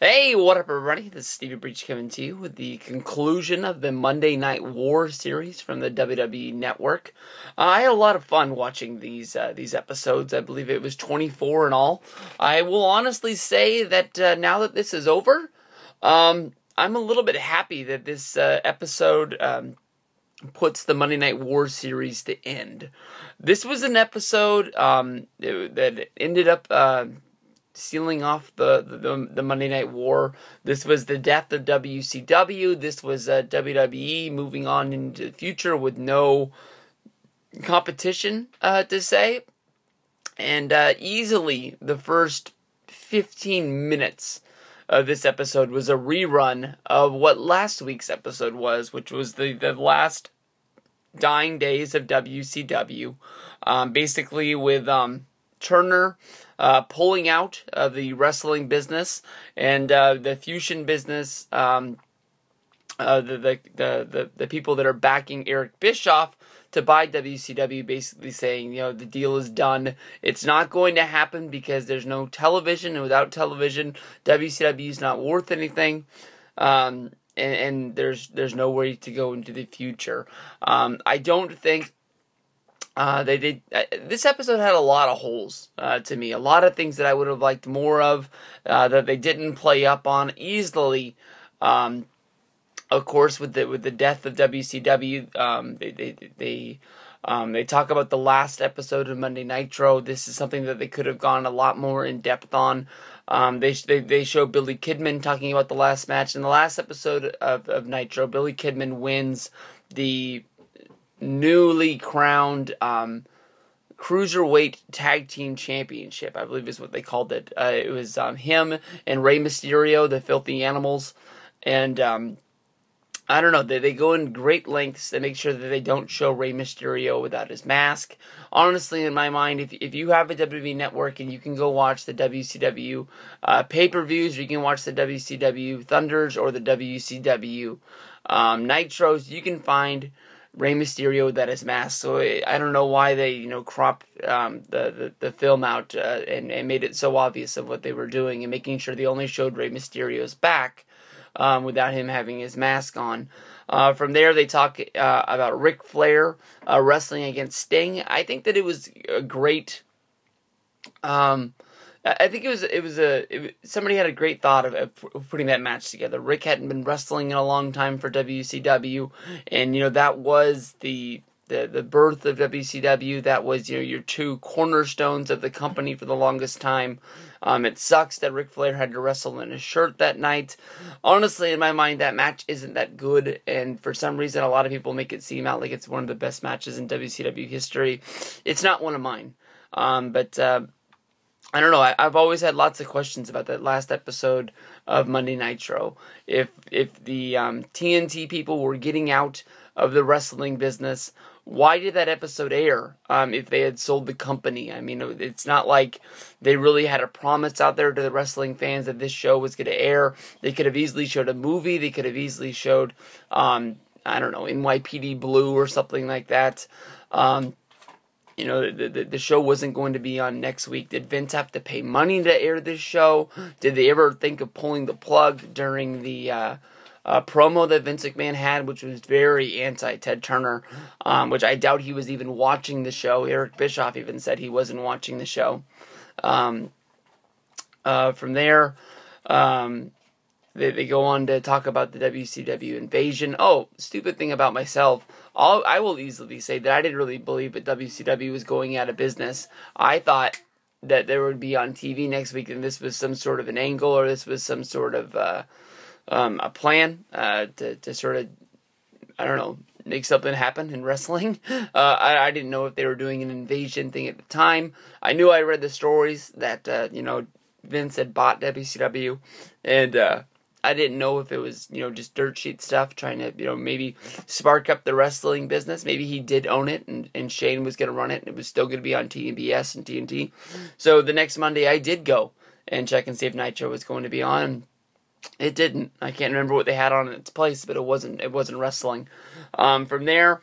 Hey, what up everybody? This is Stevie Breach coming to you with the conclusion of the Monday Night War series from the WWE Network. I had a lot of fun watching these episodes. I believe it was 24 in all. I will honestly say that now that this is over, I'm a little bit happy that this episode puts the Monday Night War series to end. This was an episode that ended up sealing off the Monday Night War. This was the death of WCW. This was WWE moving on into the future with no competition to say. And easily the first 15 minutes of this episode was a rerun of what last week's episode was, which was the last dying days of WCW. Basically with Turner pulling out of the wrestling business and the fusion business, the people that are backing Eric Bischoff to buy WCW, basically saying, the deal is done. It's not going to happen because there's no television, and without television, WCW is not worth anything. And there's no way to go into the future. I don't think they did. This episode had a lot of holes to me. A lot of things that I would have liked more of that they didn't play up on easily. Of course, with the death of WCW, they talk about the last episode of Monday Nitro. This is something that they could have gone a lot more in depth on. They show Billy Kidman talking about the last match. In the last episode of Nitro, Billy Kidman wins the newly crowned Cruiserweight Tag Team Championship, I believe is what they called it. It was him and Rey Mysterio, the Filthy Animals. And I don't know, they go in great lengths to make sure that they don't show Rey Mysterio without his mask. Honestly, in my mind, if you have a WWE network and you can go watch the WCW pay-per-views, or you can watch the WCW Thunders or the WCW Nitros, you can find Rey Mysterio without his mask. So I don't know why they cropped the film out and made it so obvious of what they were doing and making sure they only showed Rey Mysterio's back without him having his mask on. From there, they talk about Ric Flair wrestling against Sting. I think that it was a great. I think somebody had a great thought of putting that match together. Rick hadn't been wrestling in a long time for WCW, and that was the birth of WCW. That was your two cornerstones of the company for the longest time. It sucks that Ric Flair had to wrestle in a shirt that night. Honestly, in my mind, that match isn't that good, and for some reason, a lot of people make it seem out like it's one of the best matches in WCW history. It's not one of mine, but I don't know. I've always had lots of questions about that last episode of Monday Nitro. If the TNT people were getting out of the wrestling business, why did that episode air if they had sold the company? I mean, it's not like they really had a promise out there to the wrestling fans that this show was going to air. They could have easily showed a movie. They could have easily showed, I don't know, NYPD Blue or something like that. The show wasn't going to be on next week. Did Vince have to pay money to air this show? Did they ever think of pulling the plug during the promo that Vince McMahon had, which was very anti-Ted Turner, which I doubt he was even watching the show. Eric Bischoff even said he wasn't watching the show. From there, they go on to talk about the WCW Invasion. Oh, stupid thing about myself. I will easily say that I didn't really believe that WCW was going out of business. I thought that they would be on TV next week and this was some sort of an angle, or this was some sort of a plan to sort of, I don't know, make something happen in wrestling. I didn't know if they were doing an invasion thing at the time. I knew I read the stories that, Vince had bought WCW, and I didn't know if it was, just dirt sheet stuff, trying to, maybe spark up the wrestling business. Maybe he did own it, and Shane was going to run it, and it was still going to be on TBS and TNT. So the next Monday, I did go and check and see if Nitro was going to be on. It didn't. I can't remember what they had on in its place, but it wasn't wrestling. From there,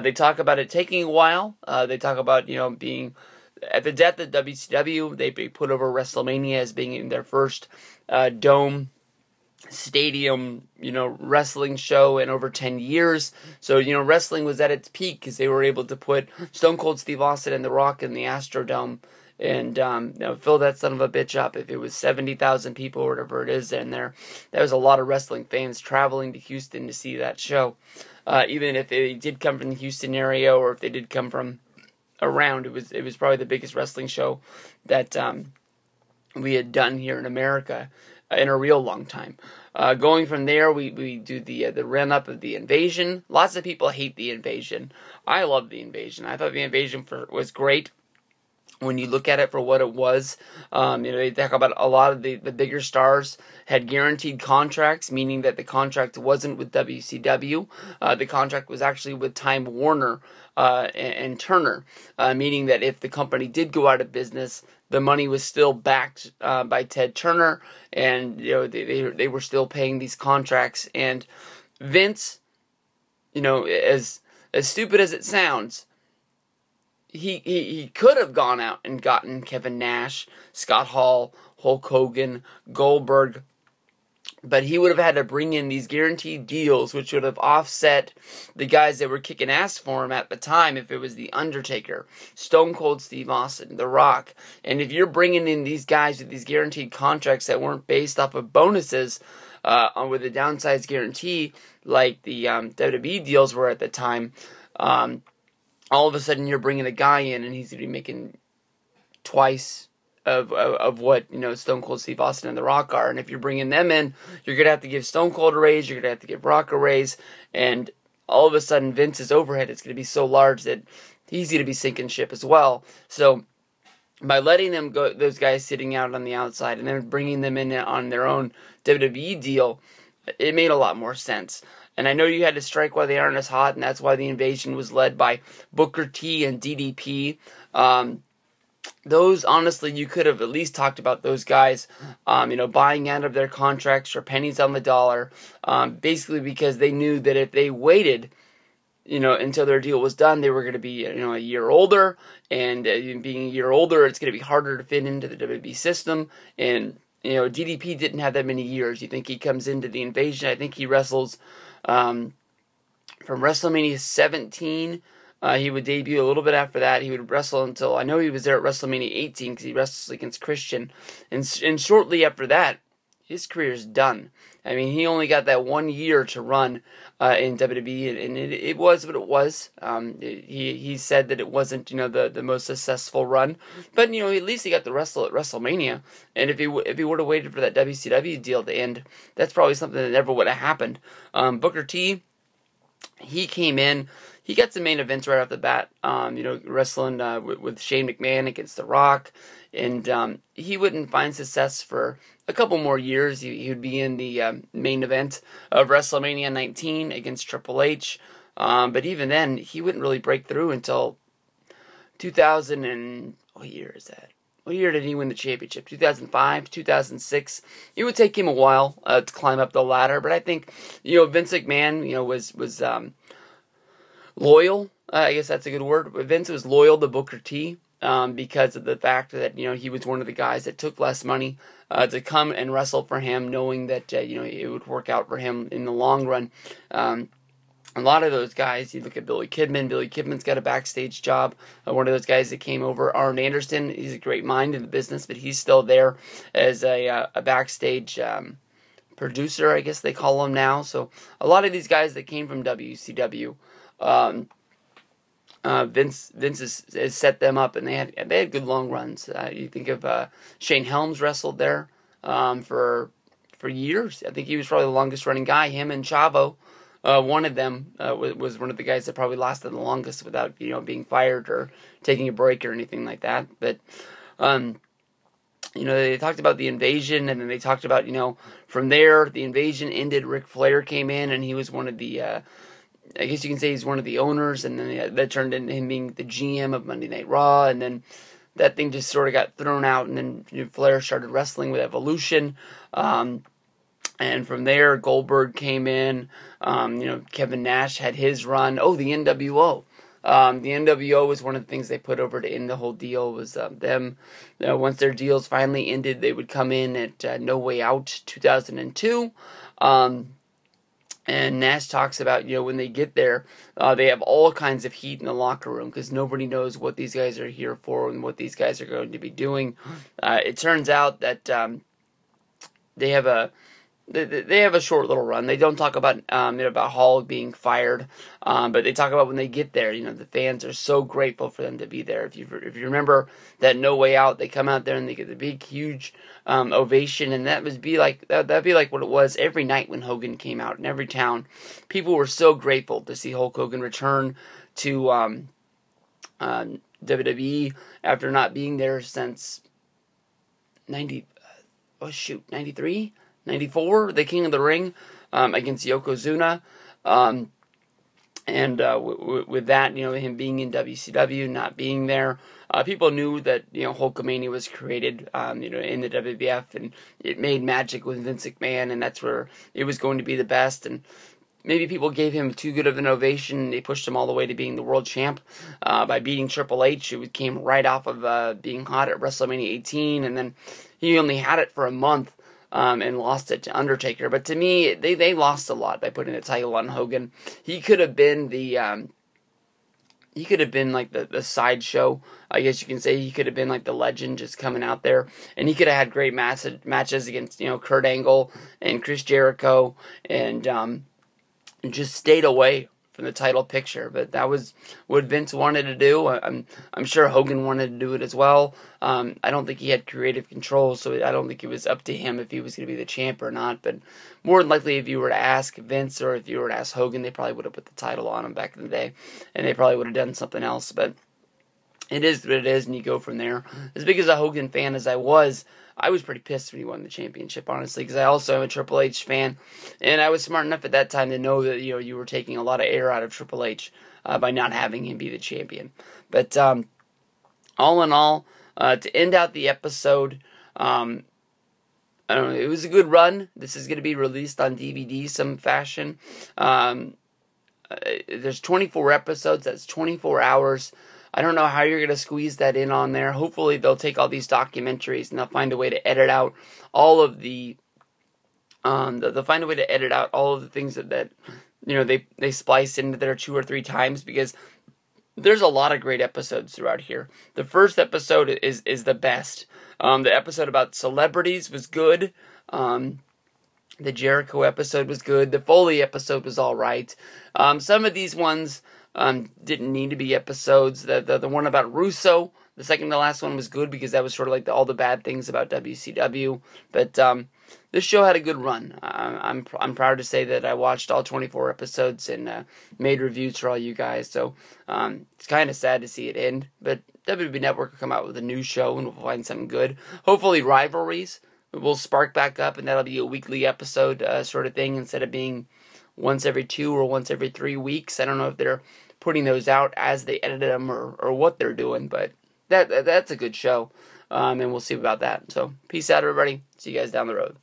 they talk about it taking a while. They talk about, being at the death of WCW, they put over WrestleMania as being in their first dome stadium, wrestling show in over 10 years. So, wrestling was at its peak because they were able to put Stone Cold Steve Austin and The Rock in the Astrodome and fill that son of a bitch up. If it was 70,000 people or whatever it is in there, that was a lot of wrestling fans traveling to Houston to see that show. Even if they did come from the Houston area or if they did come from around, it was probably the biggest wrestling show that we had done here in America in a real long time. Going from there, we do the run-up of the Invasion. Lots of people hate the Invasion. I love the Invasion. I thought the Invasion was great when you look at it for what it was. They talk about a lot of the bigger stars had guaranteed contracts, meaning that the contract wasn't with WCW. The contract was actually with Time Warner and Turner, meaning that if the company did go out of business, the money was still backed by Ted Turner, and they were still paying these contracts. And Vince, as stupid as it sounds, he could have gone out and gotten Kevin Nash, Scott Hall, Hulk Hogan, Goldberg, but he would have had to bring in these guaranteed deals, which would have offset the guys that were kicking ass for him at the time. If it was The Undertaker, Stone Cold Steve Austin, The Rock, and if you're bringing in these guys with these guaranteed contracts that weren't based off of bonuses, with a downsized guarantee like the WWE deals were at the time, all of a sudden you're bringing a guy in and he's going to be making twice of what Stone Cold Steve Austin and The Rock are. And if you're bringing them in, you're going to have to give Stone Cold a raise, you're going to have to give Rock a raise, and all of a sudden Vince's overhead is going to be so large that he's going to be sinking ship as well. So by letting them go, those guys sitting out on the outside and then bringing them in on their own WWE deal, it made a lot more sense. And I know you had to strike while they aren't as hot, and that's why the Invasion was led by Booker T and DDP. Those, honestly, you could have at least talked about those guys, buying out of their contracts for pennies on the dollar, basically because they knew that if they waited, until their deal was done, they were going to be, a year older, and being a year older, it's going to be harder to fit into the WWE system, and, DDP didn't have that many years. You think he comes into the Invasion, I think he wrestles from WrestleMania 17. He would debut a little bit after that. He would wrestle until, I know he was there at WrestleMania 18 because he wrestled against Christian. And shortly after that, his career is done. I mean, he only got that 1 year to run in WWE, and it was what it was. He said that it wasn't, the most successful run. But, at least he got to wrestle at WrestleMania. And if he would have waited for that WCW deal to end, that's probably something that never would have happened. Booker T, he came in. He got some main events right off the bat, wrestling with Shane McMahon against The Rock, and he wouldn't find success for a couple more years. He would be in the main event of WrestleMania 19 against Triple H, but even then, he wouldn't really break through until 2000 and, what year is that? What year did he win the championship? 2005, 2006. It would take him a while to climb up the ladder, but I think, Vince McMahon, was loyal. I guess that's a good word. Vince was loyal to Booker T because of the fact that, he was one of the guys that took less money to come and wrestle for him, knowing that, it would work out for him in the long run. A lot of those guys, you look at Billy Kidman. Billy Kidman's got a backstage job. One of those guys that came over, Arn Anderson, he's a great mind in the business, but he's still there as a backstage producer, I guess they call him now. So a lot of these guys that came from WCW, Vince has set them up, and they had good long runs. You think of Shane Helms wrestled there for years. I think he was probably the longest running guy. Him and Chavo, one of them was one of the guys that probably lasted the longest without being fired or taking a break or anything like that. But they talked about the Invasion, and then they talked about from there the Invasion ended. Ric Flair came in, and he was one of the I guess you can say he's one of the owners, and then that turned into him being the GM of Monday Night Raw, and then that thing just sort of got thrown out, and then Flair started wrestling with Evolution, and from there Goldberg came in, Kevin Nash had his run. Oh, the NWO. The NWO was one of the things they put over to end the whole deal. Was them. Once their deals finally ended, they would come in at No Way Out 2002. And Nash talks about, when they get there, they have all kinds of heat in the locker room because nobody knows what these guys are here for and what these guys are going to be doing. It turns out that they have a short little run. They don't talk about Hall being fired, but they talk about when they get there. The fans are so grateful for them to be there. If you remember that No Way Out, they come out there and they get the big, huge ovation, and that'd be like what it was every night when Hogan came out in every town. People were so grateful to see Hulk Hogan return to WWE after not being there since 93. 94, the King of the Ring, against Yokozuna, and with that, him being in WCW, not being there, people knew that, Hulkamania was created, in the WWF, and it made magic with Vince McMahon, and that's where it was going to be the best, and maybe people gave him too good of an ovation. They pushed him all the way to being the world champ by beating Triple H, who came right off of being hot at WrestleMania 18, and then he only had it for a month. And lost it to Undertaker. But to me, they lost a lot by putting the title on Hogan. He could have been the sideshow. I guess you can say he could have been like the legend just coming out there. And he could have had great matches against, Kurt Angle and Chris Jericho and just stayed away from the title picture. But that was what Vince wanted to do. I'm sure Hogan wanted to do it as well. I don't think he had creative control, so I don't think it was up to him if he was going to be the champ or not. But more than likely, if you were to ask Vince or if you were to ask Hogan, they probably would have put the title on him back in the day, and they probably would have done something else. But it is what it is, and you go from there. As big as a Hogan fan as I was pretty pissed when he won the championship, honestly, because I also am a Triple H fan, and I was smart enough at that time to know that you were taking a lot of air out of Triple H by not having him be the champion. But all in all, to end out the episode, I don't know, it was a good run. This is going to be released on DVD some fashion. There's 24 episodes. That's 24 hours. I don't know how you're going to squeeze that in on there. Hopefully they'll take all these documentaries and they'll find a way to edit out all of the they'll find a way to edit out all of the things that they splice into there 2 or 3 times, because there's a lot of great episodes throughout here. The first episode is the best. The episode about celebrities was good. The Jericho episode was good. The Foley episode was all right. Some of these ones didn't need to be episodes. The one about Russo, the second to last one, was good because that was sort of like all the bad things about WCW. But this show had a good run. I'm proud to say that I watched all 24 episodes and made reviews for all you guys. So it's kind of sad to see it end. But WWE Network will come out with a new show and we'll find something good. Hopefully Rivalries will spark back up, and that'll be a weekly episode sort of thing instead of being once every 2 or once every 3 weeks. I don't know if they're putting those out as they edited them or what they're doing, but that's a good show, and we'll see about that. So peace out, everybody. See you guys down the road.